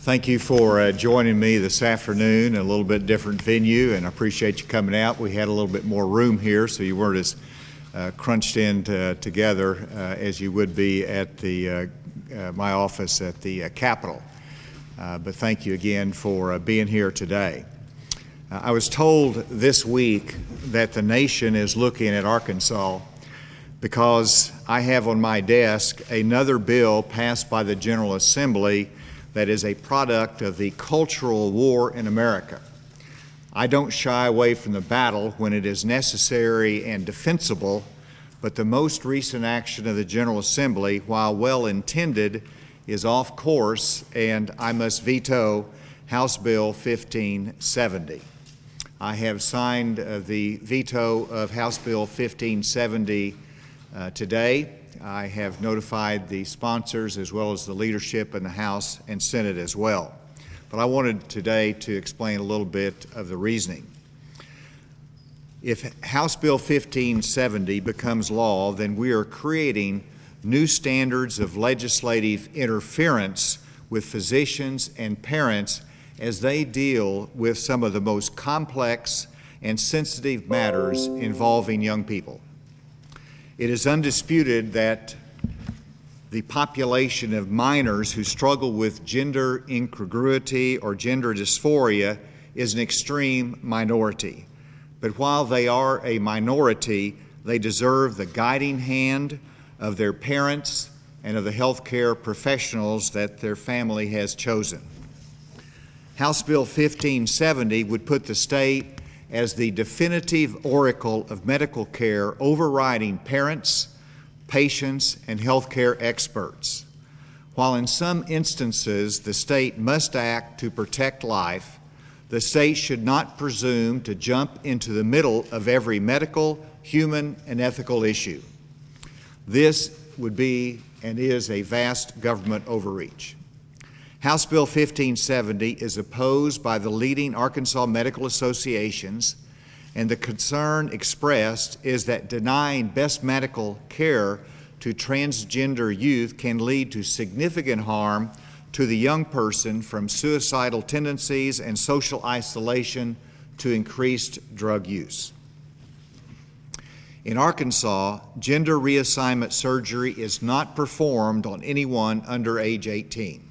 Thank you for joining me this afternoon, a little bit different venue, and I appreciate you coming out. We had a little bit more room here, so you weren't as crunched in together as you would be at my office at the Capitol. But thank you again for being here today. I was told this week that the nation is looking at Arkansas because I have on my desk another bill passed by the General Assembly that is a product of the cultural war in America. I don't shy away from the battle when it is necessary and defensible, but the most recent action of the General Assembly, while well-intended, is off course, and I must veto House Bill 1570. I have signed the veto of House Bill 1570 today. I have notified the sponsors as well as the leadership in the House and Senate as well. But I wanted today to explain a little bit of the reasoning. If House Bill 1570 becomes law, then we are creating new standards of legislative interference with physicians and parents as they deal with some of the most complex and sensitive matters involving young people. It is undisputed that the population of minors who struggle with gender incongruity or gender dysphoria is an extreme minority. But while they are a minority, they deserve the guiding hand of their parents and of the healthcare professionals that their family has chosen. House Bill 1570 would put the state as the definitive oracle of medical care, overriding parents, patients, and healthcare experts. While in some instances the state must act to protect life, the state should not presume to jump into the middle of every medical, human, and ethical issue. This would be and is a vast government overreach. House Bill 1570 is opposed by the leading Arkansas medical associations, and the concern expressed is that denying best medical care to transgender youth can lead to significant harm to the young person, from suicidal tendencies and social isolation to increased drug use. In Arkansas, gender reassignment surgery is not performed on anyone under age 18.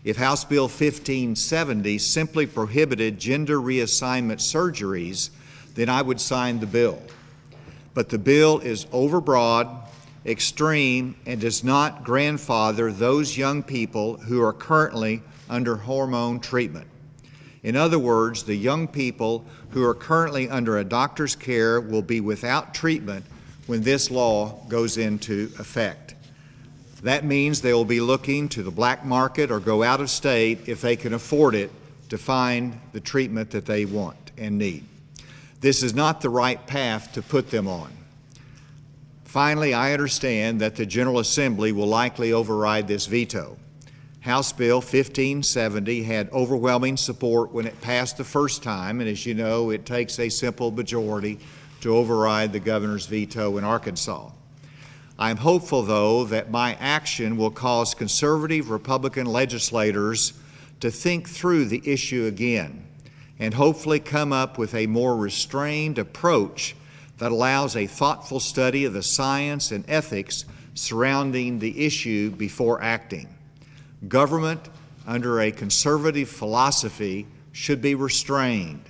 If House Bill 1570 simply prohibited gender reassignment surgeries, then I would sign the bill. But the bill is overbroad, extreme, and does not grandfather those young people who are currently under hormone treatment. In other words, the young people who are currently under a doctor's care will be without treatment when this law goes into effect. That means they will be looking to the black market or go out of state, if they can afford it, to find the treatment that they want and need. This is not the right path to put them on. Finally, I understand that the General Assembly will likely override this veto. House Bill 1570 had overwhelming support when it passed the first time, and as you know, it takes a simple majority to override the governor's veto in Arkansas. I am hopeful, though, that my action will cause conservative Republican legislators to think through the issue again and hopefully come up with a more restrained approach that allows a thoughtful study of the science and ethics surrounding the issue before acting. Government under a conservative philosophy should be restrained.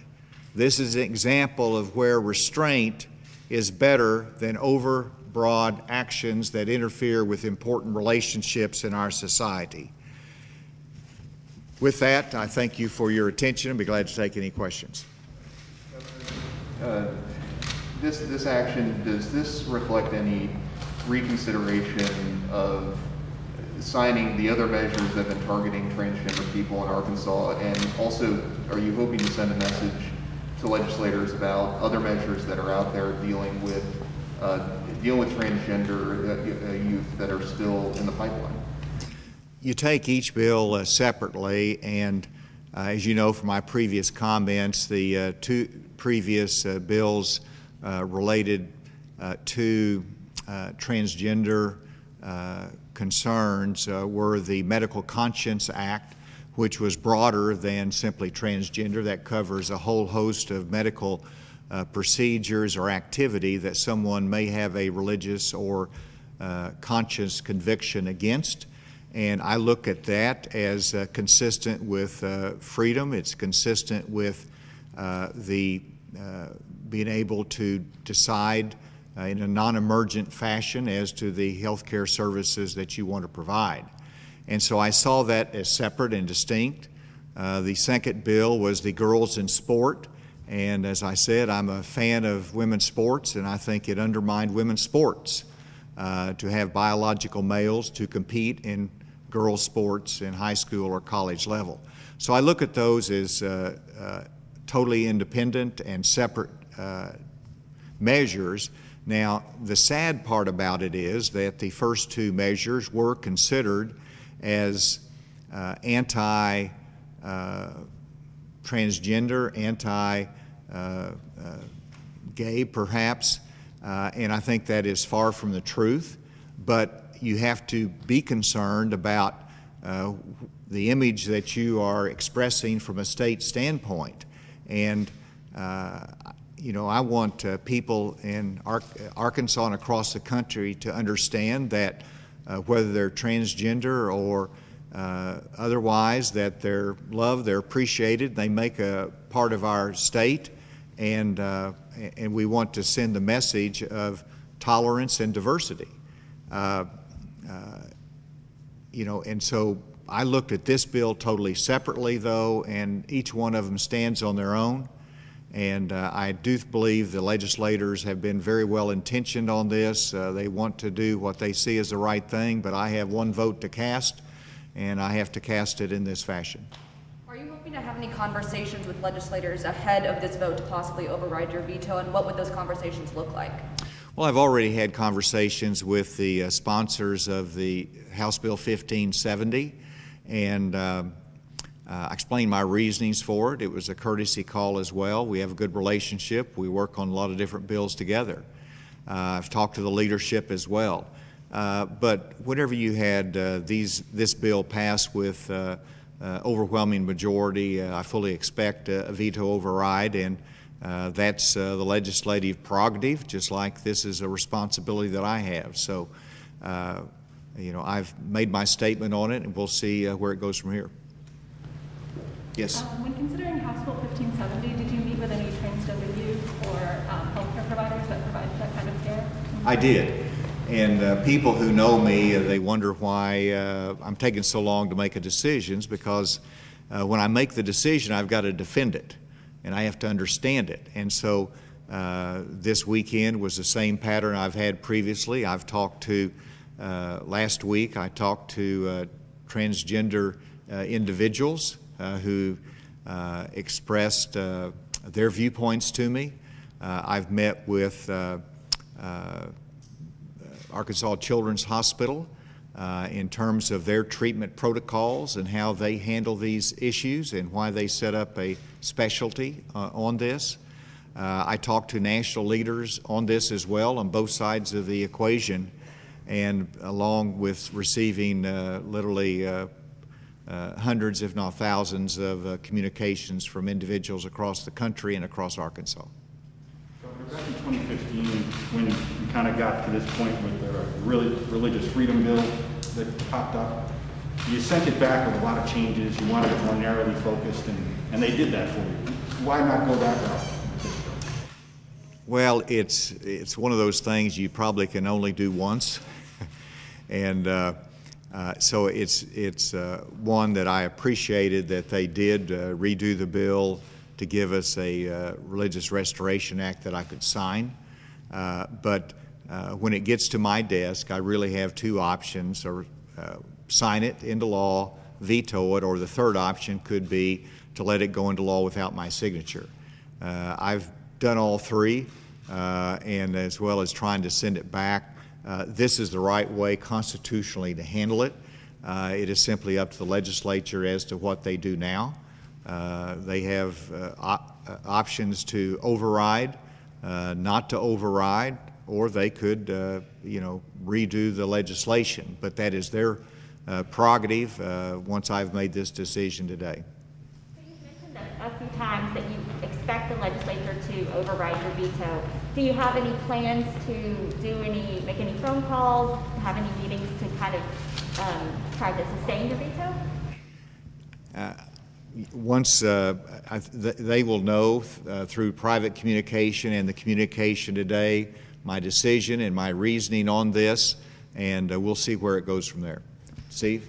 This is an example of where restraint is better than overbroad actions that interfere with important relationships in our society. With that, I thank you for your attention and be glad to take any questions. This action, does this reflect any reconsideration of signing the other measures that have been targeting transgender people in Arkansas? And also, are you hoping to send a message to legislators about other measures that are out there dealing with transgender youth that are still in the pipeline? You take each bill separately, and as you know from my previous comments, the two previous bills related to transgender concerns were the Medical Conscience Act, which was broader than simply transgender. That covers a whole host of medical procedures or activity that someone may have a religious or conscious conviction against. And I look at that as consistent with freedom. It's consistent with being able to decide in a non-emergent fashion as to the health care services that you want to provide. And so I saw that as separate and distinct. The second bill was the girls in sport. And as I said, I'm a fan of women's sports, and I think it undermined women's sports to have biological males to compete in girls' sports in high school or college level. So I look at those as totally independent and separate measures. Now, the sad part about it is that the first two measures were considered as anti-transgender, anti-gay perhaps, and I think that is far from the truth. But you have to be concerned about the image that you are expressing from a state standpoint. And you know, I want people in Arkansas and across the country to understand that whether they're transgender or otherwise, that they're loved, they're appreciated, they make a part of our state, and we want to send the message of tolerance and diversity. You know, and so I looked at this bill totally separately, though, and each one of them stands on their own. And I do believe the legislators have been very well intentioned on this. They want to do what they see as the right thing, but I have one vote to cast, and I have to cast it in this fashion. Are you hoping to have any conversations with legislators ahead of this vote to possibly override your veto, and what would those conversations look like? Well, I've already had conversations with the sponsors of the House Bill 1570, and I explained my reasonings for it. It was a courtesy call as well. We have a good relationship. We work on a lot of different bills together. I've talked to the leadership as well. But whenever you had this bill pass with overwhelming majority, I fully expect a veto override, and that's the legislative prerogative, just like this is a responsibility that I have. So, you know, I've made my statement on it, and we'll see where it goes from here. Yes? When considering House Bill 1570, did you meet with any transgender youth or healthcare providers that provide that kind of care? I did. And people who know me, they wonder why I'm taking so long to make a decision, because when I make the decision, I've got to defend it, and I have to understand it. And so this weekend was the same pattern I've had previously. I've talked to, last week, I talked to transgender individuals who expressed their viewpoints to me. I've met with Arkansas Children's Hospital in terms of their treatment protocols and how they handle these issues and why they set up a specialty on this. I talked to national leaders on this as well, on both sides of the equation, and along with receiving literally hundreds, if not thousands, of communications from individuals across the country and across Arkansas. Back in 2015, when you kind of got to this point with the religious freedom bill that popped up, you sent it back with a lot of changes. You wanted it more narrowly focused, and they did that for you. Why not go that route? Well, it's one of those things you probably can only do once, and so it's one that I appreciated that they did redo the bill to give us a Religious Restoration Act that I could sign. But when it gets to my desk, I really have two options: or sign it into law, veto it, or the third option could be to let it go into law without my signature. I've done all three, and as well as trying to send it back. This is the right way constitutionally to handle it. It is simply up to the legislature as to what they do now. They have options to override, not to override, or they could, redo the legislation. But that is their prerogative once I've made this decision today. So you've mentioned a few times that you expect the legislature to override your veto. Do you have any plans to make any phone calls, have any meetings to kind of try to sustain your veto? Once they will know through private communication and the communication today, my decision and my reasoning on this, and we'll see where it goes from there. Steve?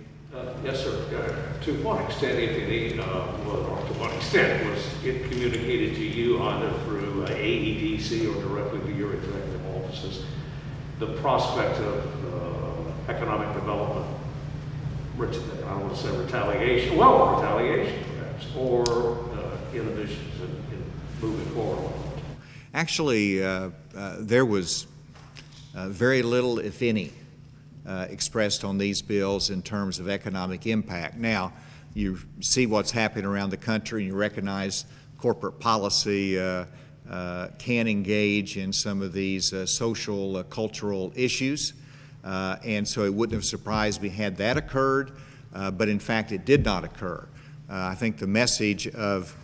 Yes, sir. To what extent, if any, or to what extent was it communicated to you either through AEDC or directly to your executive offices, the prospect of economic development, I don't want to say retaliation, perhaps, or inhibitions in moving forward? Actually, there was very little, if any, expressed on these bills in terms of economic impact. Now, you see what's happening around the country, and you recognize corporate policy can engage in some of these social, cultural issues. And so it wouldn't have surprised me had that occurred, but in fact it did not occur. I think the message of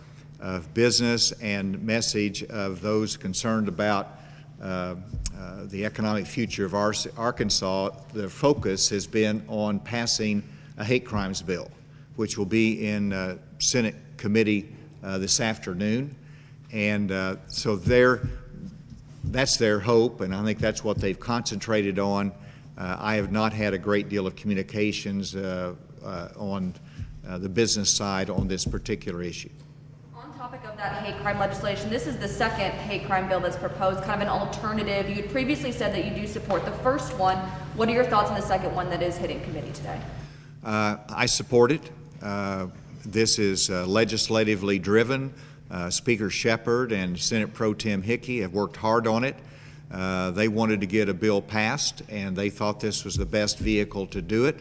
business and message of those concerned about the economic future of Arkansas, the focus has been on passing a hate crimes bill, which will be in Senate committee this afternoon. And so that's their hope, and I think that's what they've concentrated on. I have not had a great deal of communications on the business side on this particular issue. On topic of that hate crime legislation, this is the second hate crime bill that's proposed, kind of an alternative. You had previously said that you do support the first one. What are your thoughts on the second one that is hitting committee today? I support it. This is legislatively driven. Speaker Shepard and Senate Pro Tem Hickey have worked hard on it. They wanted to get a bill passed, and they thought this was the best vehicle to do it.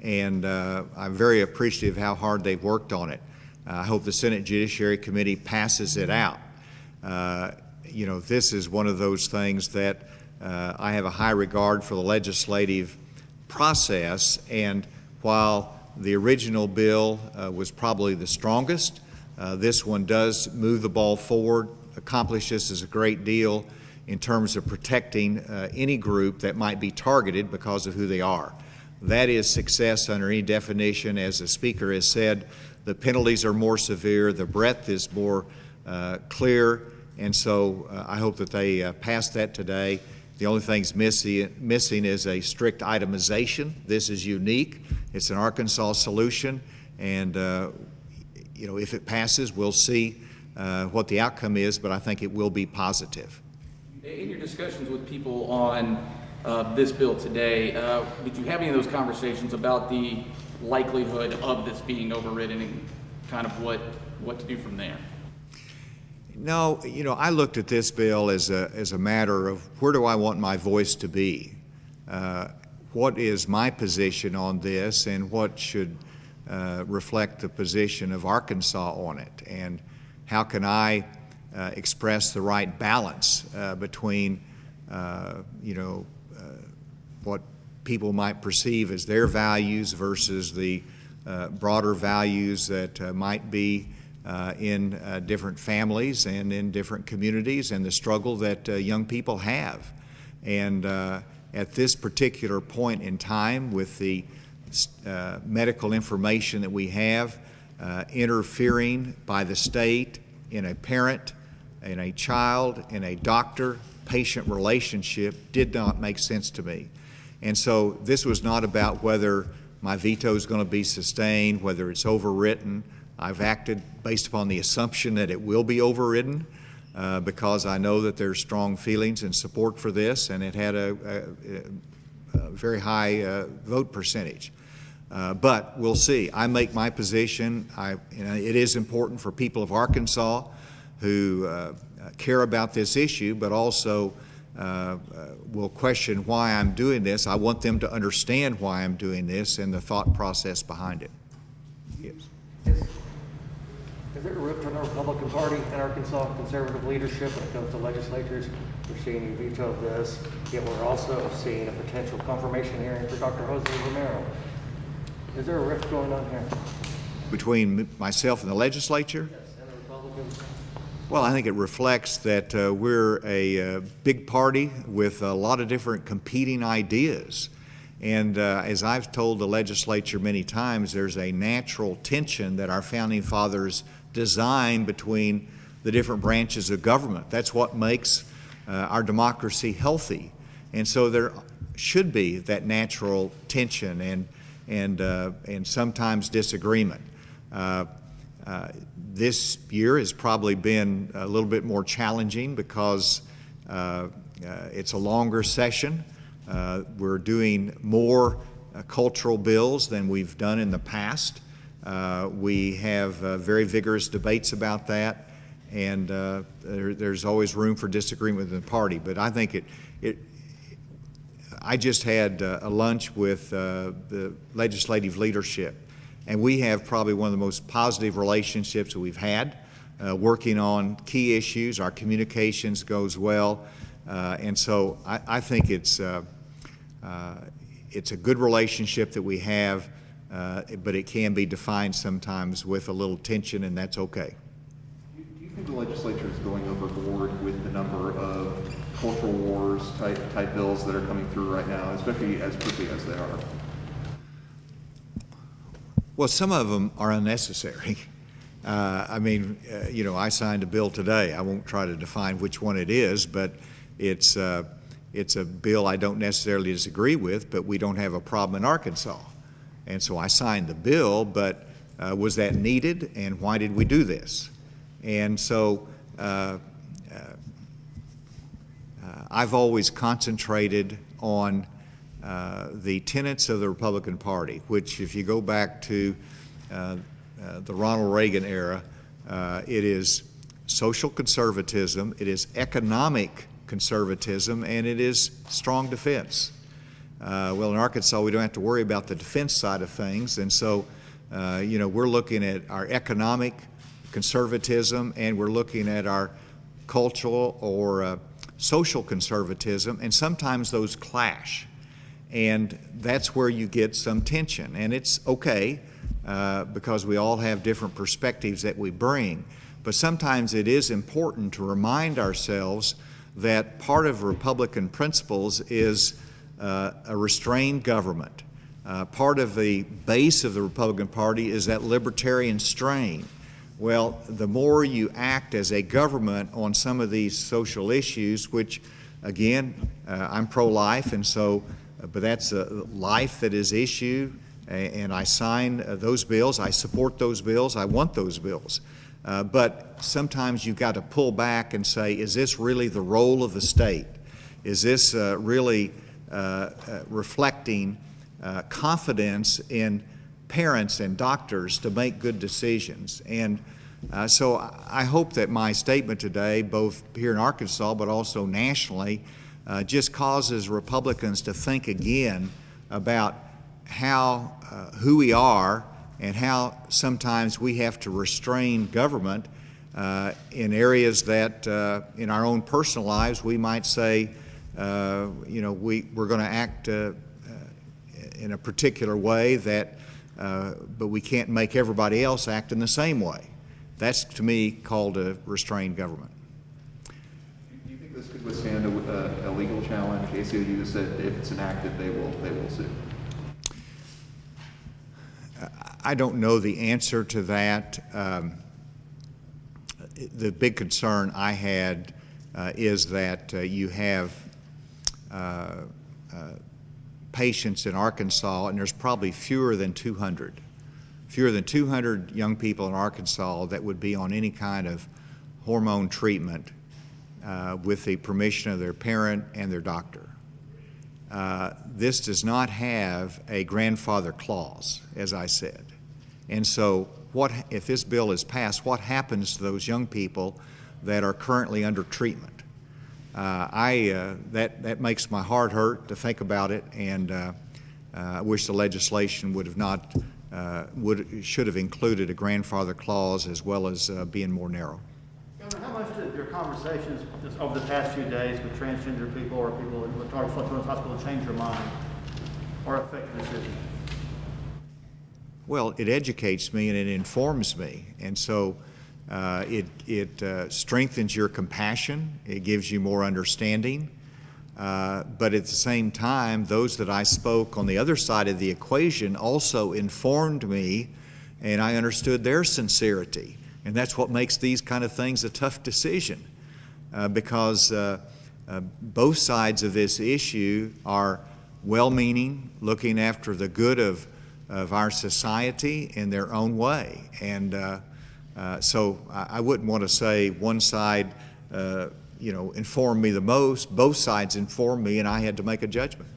And I'm very appreciative of how hard they've worked on it. I hope the Senate Judiciary Committee passes it out. You know, this is one of those things that I have a high regard for the legislative process, and while the original bill was probably the strongest, this one does move the ball forward, accomplishes a great deal in terms of protecting any group that might be targeted because of who they are. That is success under any definition. As the Speaker has said, the penalties are more severe, the breadth is more clear, and so I hope that they pass that today. The only thing's missing is a strict itemization. This is unique. It's an Arkansas solution, and you know, if it passes, we'll see what the outcome is, but I think it will be positive. In your discussions with people on this bill today, did you have any of those conversations about the likelihood of this being overridden and kind of what to do from there? No, you know, I looked at this bill as a matter of where do I want my voice to be? What is my position on this, and what should reflect the position of Arkansas on it? And how can I express the right balance between, you know, what people might perceive as their values versus the broader values that might be in different families and in different communities, and the struggle that young people have. And at this particular point in time, with the medical information that we have, interfering by the state in a parent, in a child, in a doctor-patient relationship did not make sense to me. And so this was not about whether my veto is going to be sustained, whether it's overwritten. I've acted based upon the assumption that it will be overridden because I know that there's strong feelings and support for this, and it had a very high vote percentage. But we'll see. I make my position. You know, it is important for people of Arkansas who care about this issue, but also will question why I'm doing this. I want them to understand why I'm doing this and the thought process behind it. Yes. Is there a root to the Republican Party in Arkansas, conservative leadership when it comes to legislatures? We're seeing you veto this, yet we're also seeing a potential confirmation hearing for Dr. Jose Romero. Is there a rift going on here? Between myself and the legislature? Yes, and the Republicans? Well, I think it reflects that we're a big party with a lot of different competing ideas. And as I've told the legislature many times, there's a natural tension that our founding fathers designed between the different branches of government. That's what makes our democracy healthy. And so there should be that natural tension and sometimes disagreement. This year has probably been a little bit more challenging because it's a longer session. We're doing more cultural bills than we've done in the past. We have very vigorous debates about that, and there's always room for disagreement within the party. But I think I just had a lunch with the legislative leadership, and we have probably one of the most positive relationships that we've had, working on key issues. Our communications goes well, and so I think it's a good relationship that we have, but it can be defined sometimes with a little tension, and that's okay. Do you think the legislature is going overboard with the number of cultural wars type bills that are coming through right now, especially as quickly as they are? Well, some of them are unnecessary. I mean, I signed a bill today. I won't try to define which one it is, but it's a bill I don't necessarily disagree with, but we don't have a problem in Arkansas. And so I signed the bill, but was that needed, and why did we do this? And so I've always concentrated on the tenets of the Republican Party, which, if you go back to the Ronald Reagan era, it is social conservatism, it is economic conservatism, and it is strong defense. Well, in Arkansas, we don't have to worry about the defense side of things, and so we're looking at our economic conservatism, and we're looking at our cultural or social conservatism, and sometimes those clash. And that's where you get some tension. And it's okay because we all have different perspectives that we bring. But sometimes it is important to remind ourselves that part of Republican principles is a restrained government. Part of the base of the Republican Party is that libertarian strain. Well, the more you act as a government on some of these social issues, which, again, I'm pro-life, and so, but that's a life that is issued, and I sign those bills, I support those bills, I want those bills. But sometimes you've got to pull back and say, is this really the role of the state? Is this really reflecting confidence in parents and doctors to make good decisions? And so I hope that my statement today, both here in Arkansas but also nationally, just causes Republicans to think again about who we are and how sometimes we have to restrain government in areas that in our own personal lives we might say, we're going to act in a particular way but we can't make everybody else act in the same way. That's, to me, called a restrained government. Do you think this could withstand a legal challenge? ACLU has said if it's enacted, they will sue. I don't know the answer to that. The big concern I had is that you have patients in Arkansas, and there's probably fewer than 200 young people in Arkansas that would be on any kind of hormone treatment with the permission of their parent and their doctor. This does not have a grandfather clause, as I said. And so if this bill is passed, what happens to those young people that are currently under treatment? That makes my heart hurt to think about it, and I wish the legislation should have included a grandfather clause as well as being more narrow. Governor, how much did your conversations over the past few days with transgender people or people in the Target Children's Hospital change your mind or affect your decision? Well, it educates me and it informs me. And so it strengthens your compassion. It gives you more understanding. But at the same time, those that I spoke on the other side of the equation also informed me, and I understood their sincerity. And that's what makes these kind of things a tough decision, because both sides of this issue are well-meaning, looking after the good of our society in their own way. And so I wouldn't want to say one side informed me the most. Both sides informed me, and I had to make a judgment.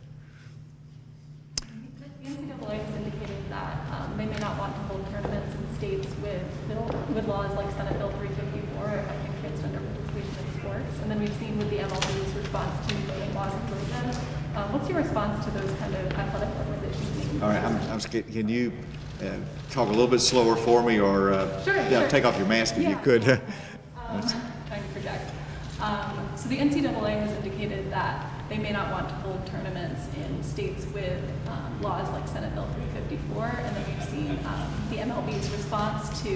The NCAA has indicated that they may not want to hold tournaments in states with laws like Senate Bill 354 affecting transgender participation in sports. And then we've seen with the MLB's response to voting laws in Georgia. What's your response to those kind of athletic organizations making? All right, I'm scared. Can you talk a little bit slower for me, or Sure. take off your mask if you could? Trying to project. So the NCAA has indicated that they may not want to hold tournaments in states with laws like Senate Bill 354, and then we've seen the MLB's response to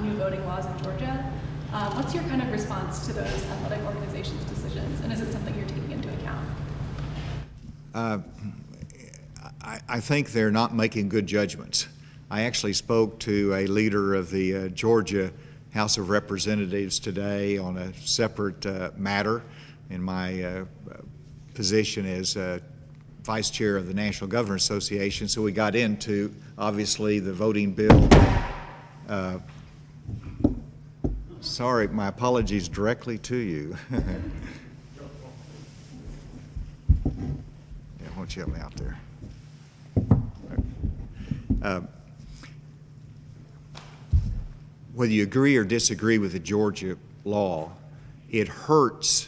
new voting laws in Georgia. What's your kind of response to those athletic organizations' decisions, and is it something you're taking into account? I think they're not making good judgments. I actually spoke to a leader of the Georgia House of Representatives today on a separate matter in my position as Vice Chair of the National Governors Association. So we got into, obviously, the voting bill. Sorry, my apologies directly to you. Yeah, why don't you help me out there? Whether you agree or disagree with the Georgia law, it hurts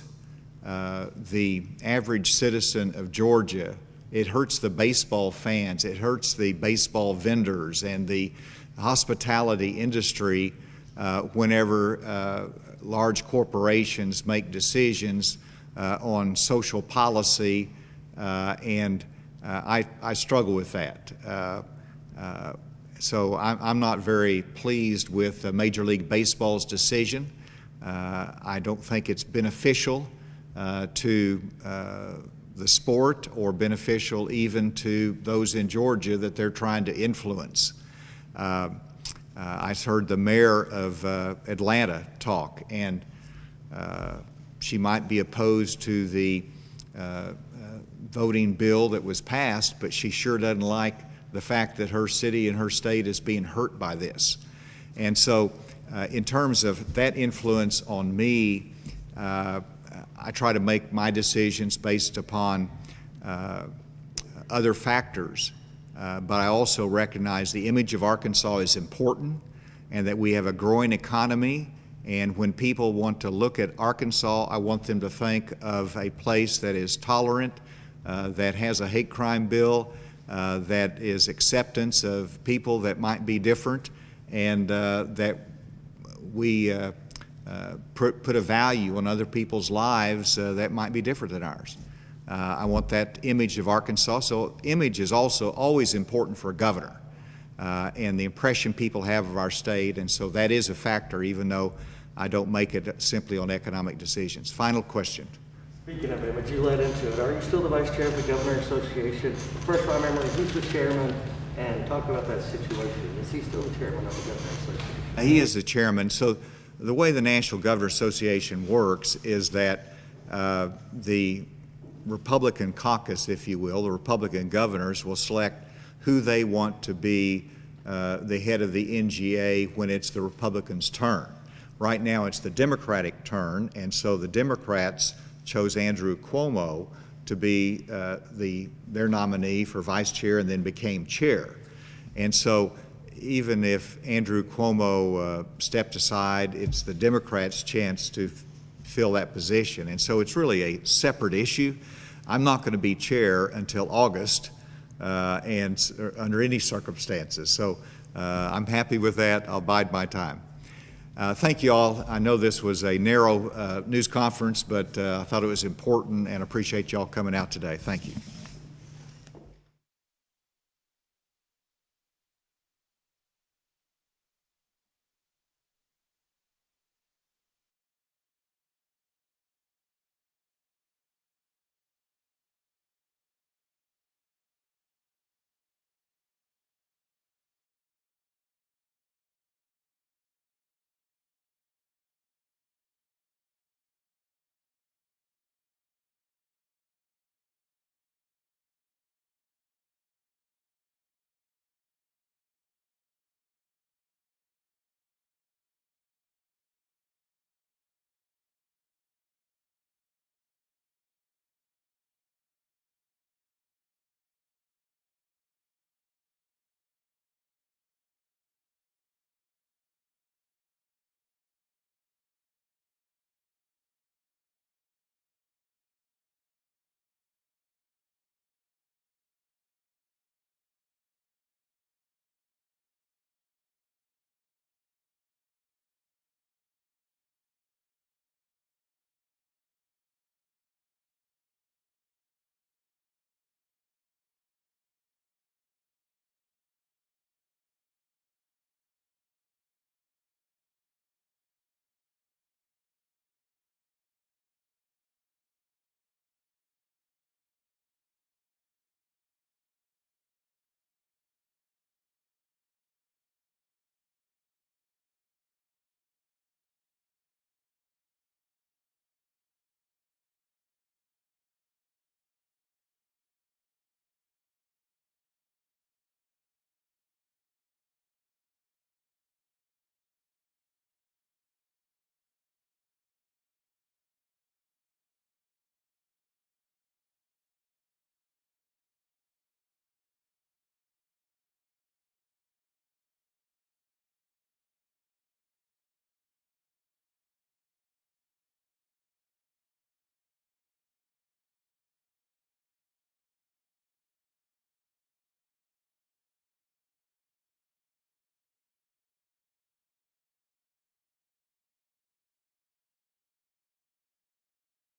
the average citizen of Georgia. It hurts the baseball fans. It hurts the baseball vendors and the hospitality industry whenever large corporations make decisions on social policy, and I struggle with that. So I'm not very pleased with Major League Baseball's decision. I don't think it's beneficial to the sport or beneficial even to those in Georgia that they're trying to influence. I heard the mayor of Atlanta talk, and she might be opposed to the voting bill that was passed, but she sure doesn't like the fact that her city and her state is being hurt by this. And so in terms of that influence on me, I try to make my decisions based upon other factors, but I also recognize the image of Arkansas is important and that we have a growing economy. And when people want to look at Arkansas, I want them to think of a place that is tolerant, that has a hate crime bill, that is acceptance of people that might be different, and that we put a value on other people's lives that might be different than ours. I want that image of Arkansas. So image is also always important for a governor, and the impression people have of our state, and so that is a factor, even though I don't make it simply on economic decisions. Final question. Speaking of image, you led into it. Are you still the Vice Chair of the Governor Association? First, my memory, who's the chairman? And talk about that situation. Is he still the chairman of the Governor Association? He is the chairman. So the way the National Governor Association works is that the Republican caucus, if you will, the Republican governors will select who they want to be the head of the NGA when it's the Republicans' turn. Right now it's the Democratic turn, and so the Democrats chose Andrew Cuomo to be their nominee for vice chair and then became chair. And so even if Andrew Cuomo stepped aside, it's the Democrats' chance to fill that position. And so it's really a separate issue. I'm not going to be chair until August and under any circumstances. So I'm happy with that. I'll bide my time. Thank you all. I know this was a narrow news conference, but I thought it was important and appreciate you all coming out today. Thank you.